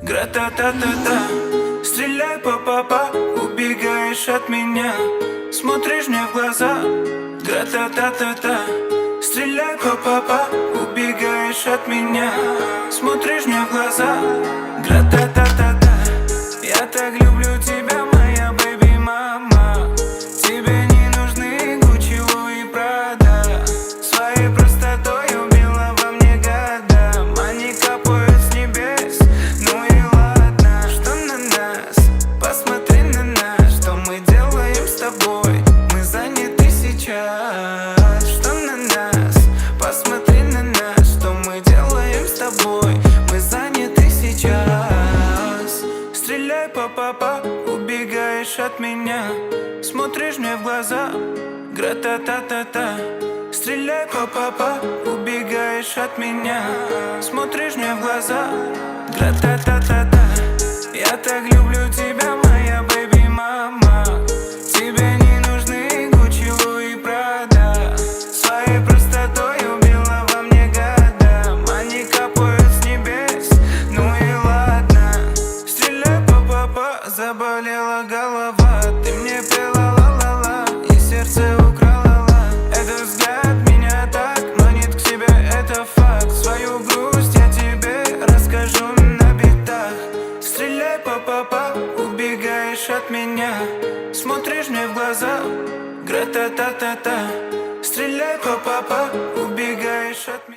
Гра-та-та-та-та, стреляй па-па-па, убегаешь от меня, смотришь мне в глаза. Гра-та-та-та-та, стреляй па-па-па, убегаешь от меня, смотришь мне в глаза. Гра-та-та-та-та, я так люблю тебя, моя бэби-мама. Тебе не нужны Гуччи, Луи, Прада. Своей простотой убила во мне года. Они капают с небес, ну и ладно. Что на нас? Посмотри на нас. Что мы делаем с тобой? Мы заняты сейчас. Что на нас? Посмотри на нас. Что мы делаем с тобой? Мы заняты сейчас. Стреляй па-па-па, убегаешь от меня, смотришь мне в глаза. Гра-та-та-та-та, стреляй па-па-па, убегаешь от меня, смотришь мне в глаза. Гра-та-та-та-та, я так люблю тебя, моя бэби-мама. Тебе не нужны Гуччи, Луи, Прада. Своей простотой убила во мне года. Они капают с небес, ну и ладно. Стреляй па-па-па, заболела голова. Ты мне пела ла-ла-ла, и сердце украла ла. Этот взгляд меня так манит к себе, это факт. Свою грусть я тебе расскажу на битах. Стреляй па-па-па, убегаешь от меня, смотришь мне в глаза. Гра-та-та-та-та, стреляй па-па-па, убегаешь от меня.